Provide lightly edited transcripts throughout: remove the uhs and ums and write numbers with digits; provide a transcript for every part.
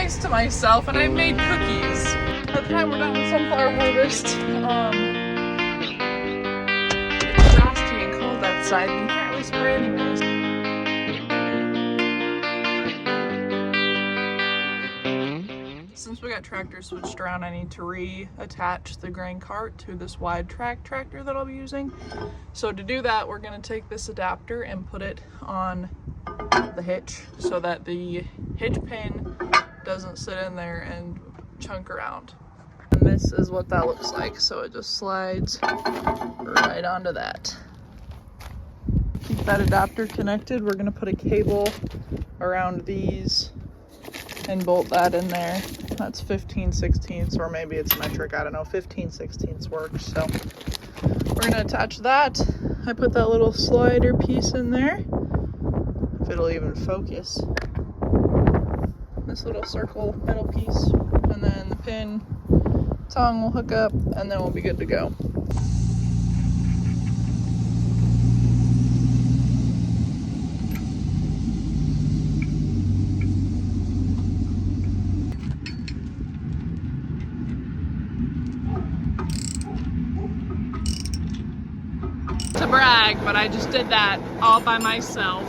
nice to myself and I made cookies. By the time we're done with sunflower harvest, it's frosty and cold outside and you can't really spray anyways. Since we got tractor switched around, I need to reattach the grain cart to this wide track tractor that I'll be using. So to do that, we're gonna take this adapter and put it on the hitch so that the hitch pin doesn't sit in there and chunk around. And this is what that looks like. So it just slides right onto that. Keep that adapter connected. We're gonna put a cable around these and bolt that in there. That's 15/16 or maybe it's metric, I don't know. 15/16 works. So we're gonna attach that. I put that little slider piece in there, if it'll even focus. This little circle metal piece, and then the pin tongue will hook up, and then we'll be good to go. To brag, but I just did that all by myself.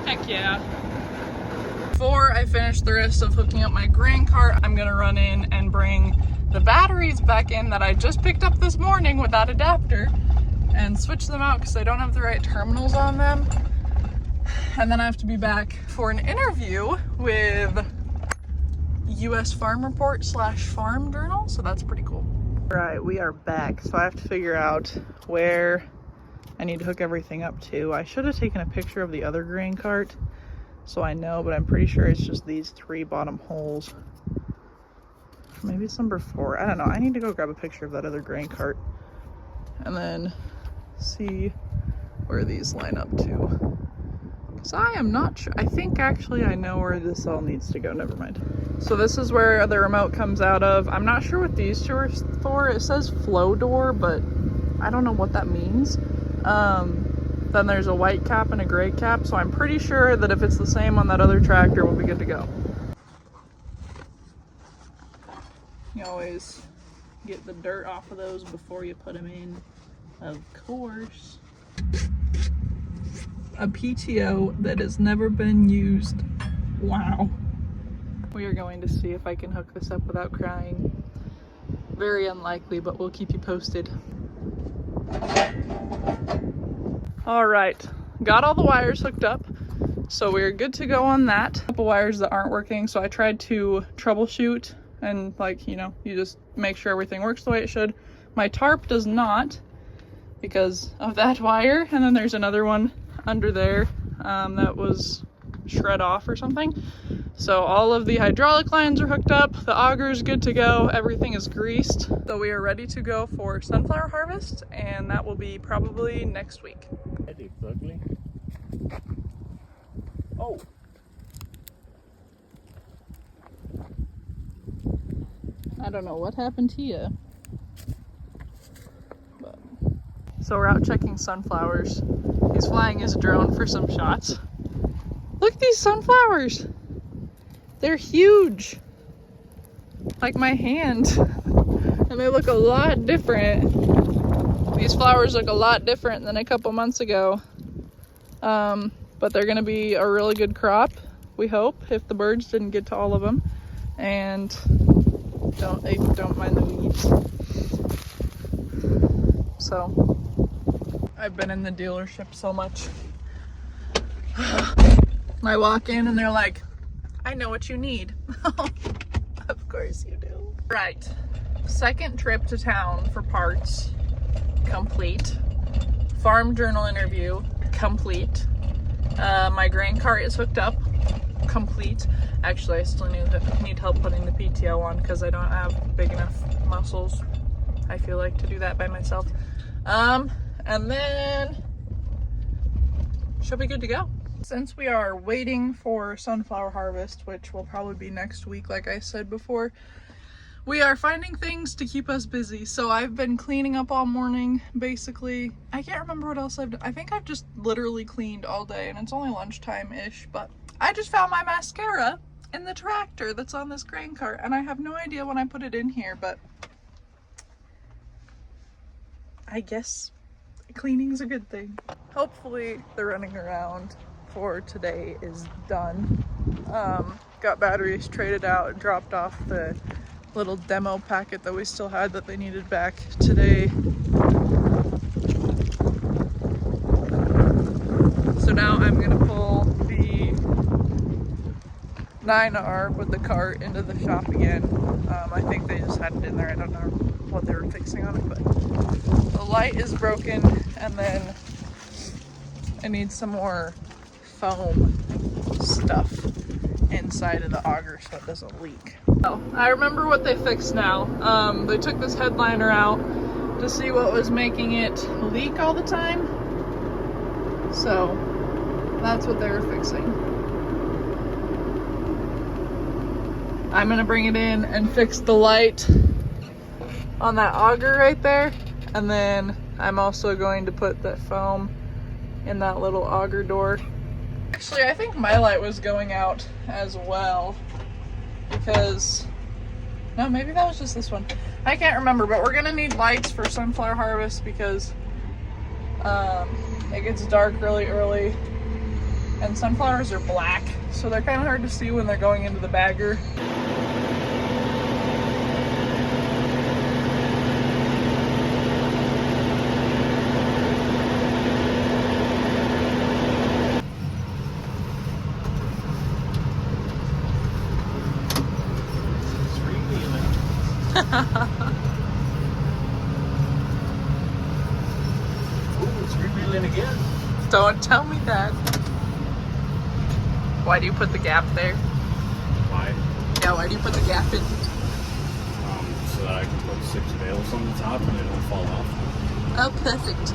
Heck yeah. Before I finish the rest of hooking up my grain cart, I'm gonna run in and bring the batteries back in that I just picked up this morning with that adapter and switch them out because I don't have the right terminals on them. And then I have to be back for an interview with US Farm Report / Farm Journal, so that's pretty cool. Right, we are back, so I have to figure out where I need to hook everything up to. I should have taken a picture of the other grain cart so I know, but I'm pretty sure it's just these 3 bottom holes. Maybe it's number 4, I don't know. I need to go grab a picture of that other grain cart and then see where these line up to. Because I am not sure. I think actually I know where this all needs to go, never mind. So this is where the remote comes out of. I'm not sure what these 2 are for. It says flow door, but I don't know what that means. Then there's a white cap and a gray cap, so I'm pretty sure that if it's the same on that other tractor, we'll be good to go. You always get the dirt off of those before you put them in, of course. A PTO that has never been used. Wow. We are going to see if I can hook this up without crying. Very unlikely, but we'll keep you posted. All right, got all the wires hooked up, so we're good to go on that. A couple wires that aren't working, so I tried to troubleshoot and, like, you know, you just make sure everything works the way it should. My tarp does not because of that wire, and then there's another one under there that was shred off or something. So all of the hydraulic lines are hooked up, the auger is good to go, everything is greased. So we are ready to go for sunflower harvest, and that will be probably next week. Ugly. Oh. I don't know what happened to you. But. So we're out checking sunflowers. He's flying his drone for some shots. Look at these sunflowers. They're huge. Like my hand. And they look a lot different. These flowers look a lot different than a couple months ago. But they're gonna be a really good crop, we hope, if the birds didn't get to all of them. And don't mind the weeds. So, I've been in the dealership so much. I walk in and they're like, I know what you need. Of course you do. Right, second trip to town for parts, complete. Farm Journal interview, complete. My grain cart is hooked up, complete. Actually, I still need help putting the PTO on because I don't have big enough muscles, I feel like, to do that by myself. And then she'll be good to go. Since we are waiting for sunflower harvest, which will probably be next week, like I said before, we are finding things to keep us busy. So I've been cleaning up all morning, basically. I can't remember what else I've done. I think I've just literally cleaned all day, and it's only lunchtime-ish, but I just found my mascara, in the tractor that's on this grain cart, and I have no idea when I put it in here, but I guess cleaning's a good thing. Hopefully the running around for today is done. Got batteries traded out and dropped off the little demo packet that we still had that they needed back today. So now I'm gonna pull the 9R with the cart into the shop again. I think they just had it in there. I don't know what they were fixing on it, but the light is broken, and then I need some more foam stuff inside of the auger so it doesn't leak. Oh, I remember what they fixed now. They took this headliner out to see what was making it leak all the time. So that's what they were fixing. I'm gonna bring it in and fix the light on that auger right there. And then I'm also going to put the foam in that little auger door. Actually, I think my light was going out as well because, no, maybe that was just this one. I can't remember, but we're gonna need lights for sunflower harvest because it gets dark really early and sunflowers are black, so they're kind of hard to see when they're going into the bagger. It's revealing again. Don't tell me that. Why do you put the gap there? Why? Yeah, why do you put the gap in? So that I can put 6 bales on the top and they don't fall off. Oh, perfect.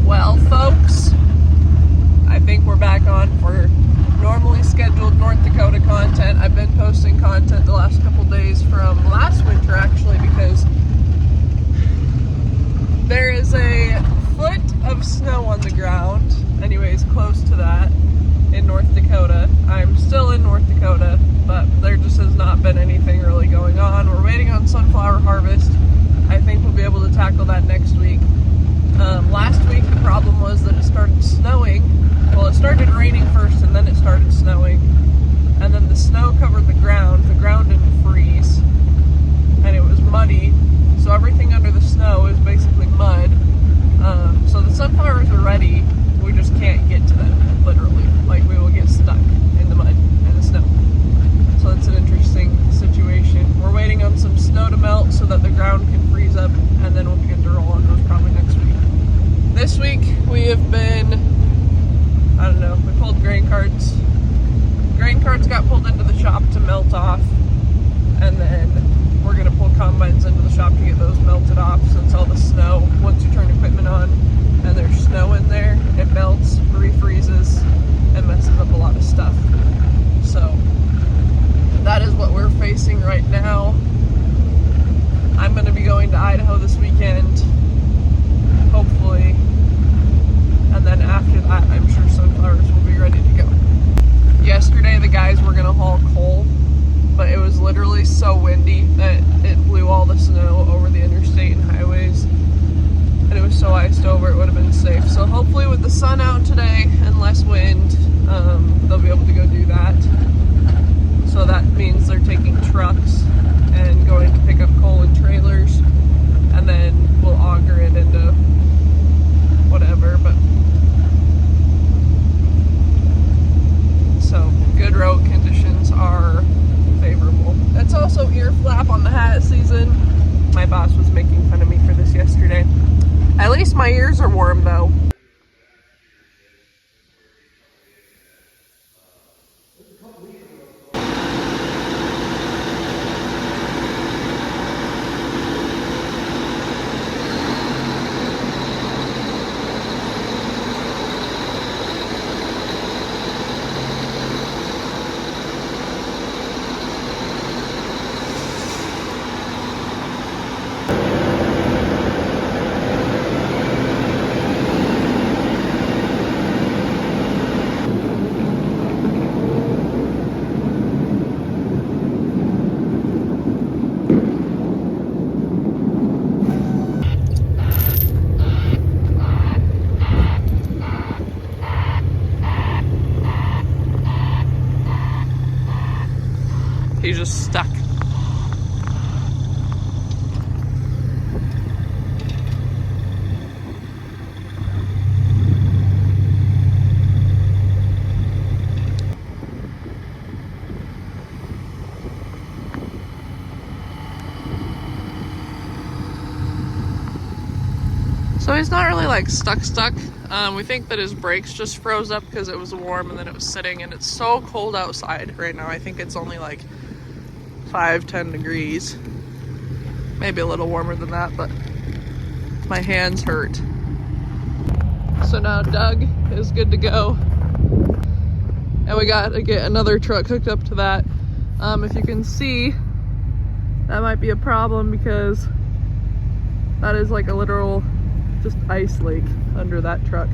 Well, folks, I think we're back on for normally scheduled North Dakota content. I've been posting content the last couple days from last winter, actually, because there is a foot of snow on the ground, anyways, close to that, in North Dakota. I'm still in North Dakota, but there just has not been anything really going on. We're waiting on sunflower harvest. I think we'll be able to tackle that next week. Last week the problem was that it started snowing. Well, it started raining first and then it started snowing. And then the snow covered the ground. The ground didn't freeze. And it was muddy. So everything under the snow is basically mud. So the sunflowers are ready. We just can't get to them, literally. Like, we will get stuck in the mud and the snow. So it's an interesting situation. We're waiting on some snow to melt so that the ground can freeze up, and then we'll begin to roll on those probably next week. This week we have been, I don't know, we pulled grain carts. Grain carts got pulled into the shop to melt off, and then we're gonna pull combines into the shop to get those melted off, since all the snow, once you turn equipment on and there's snow in there, it melts, refreezes, and messes up a lot of stuff. So that is what we're facing right now. I'm going to be going to Idaho this weekend, hopefully, and then after that I'm sure sunflowers will be ready to go. Yesterday the guys were going to haul coal, but it was literally so windy that it blew all the snow over the interstate and highways, and it was so iced over it would have been safe. So hopefully with the sun out today and less wind, they'll be able to go do that. So that means they're taking trucks and going to pick up coal in trailers, and then we'll auger it into whatever, but so good road conditions are favorable. It's also ear flap on the hat season. My boss was making fun of me for this yesterday. At least my ears are warm though. just stuck. So he's not really like stuck. We think that his brakes just froze up because it was warm and then it was sitting, and it's so cold outside right now. I think it's only like 5-10 degrees. Maybe a little warmer than that, but my hands hurt. So now Doug is good to go. And we got to get another truck hooked up to that. If you can see, that might be a problem because that is like a literal just ice lake under that truck.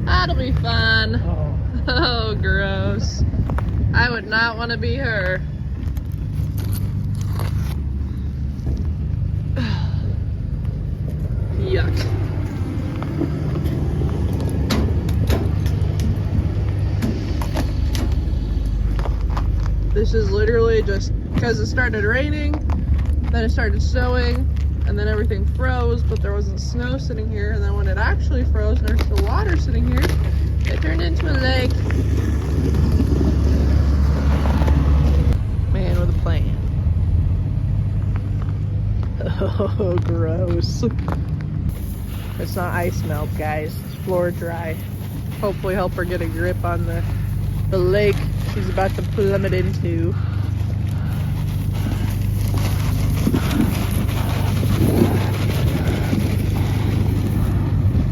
That'll be fun. Oh, gross. I would not want to be her. Yuck. This is literally just because it started raining, then it started snowing, and then everything froze, but there wasn't snow sitting here. And then when it actually froze and there's still water sitting here, it turned into a lake. Man with a plan. Oh, gross. It's not ice melt, guys. It's floor dry. Hopefully help her get a grip on the lake she's about to plummet into.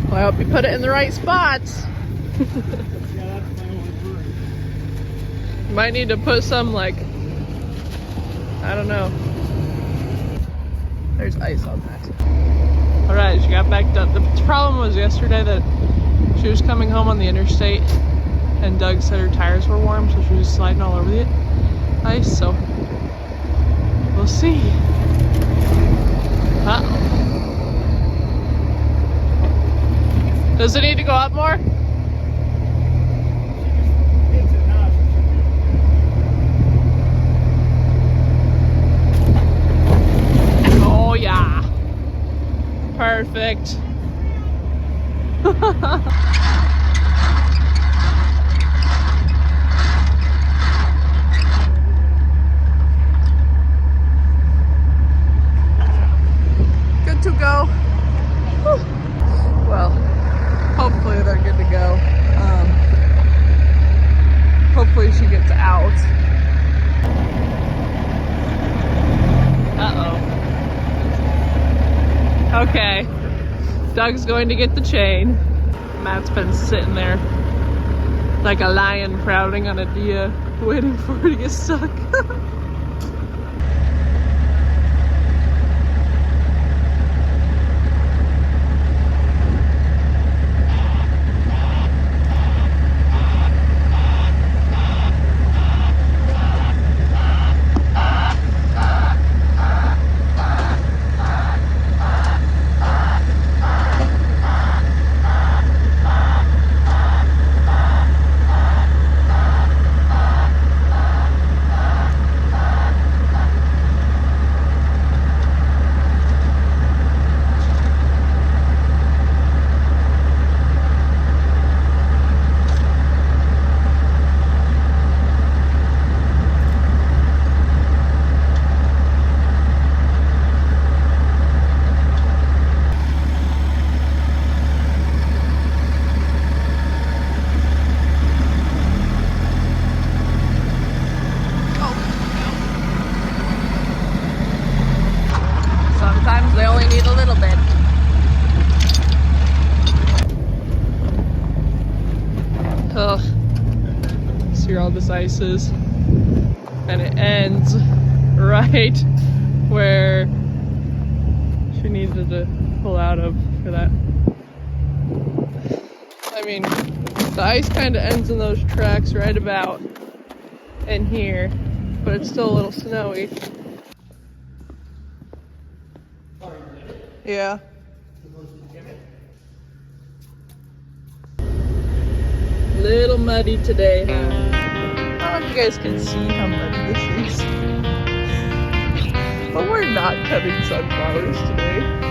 Well, I hope you put it in the right spots. Might need to put some, like, I don't know. There's ice on that. Alright, she got backed up. The problem was yesterday that she was coming home on the interstate and Doug said her tires were warm, so she was sliding all over the ice, so we'll see. Uh-oh. Does it need to go up more? Oh yeah. Perfect. Good to go. Whew. Well, hopefully they're good to go. Hopefully she gets out. Uh-oh. Okay. Doug's going to get the chain. Matt's been sitting there like a lion crowding on a deer, waiting for her to get stuck. this ice is. And it ends right where she needed to pull out of for that. I mean, the ice kind of ends in those tracks right about in here, but it's still a little snowy. Yeah. Little muddy today, huh? I don't know if you guys can see how muddy this is. But we're not cutting sunflowers today.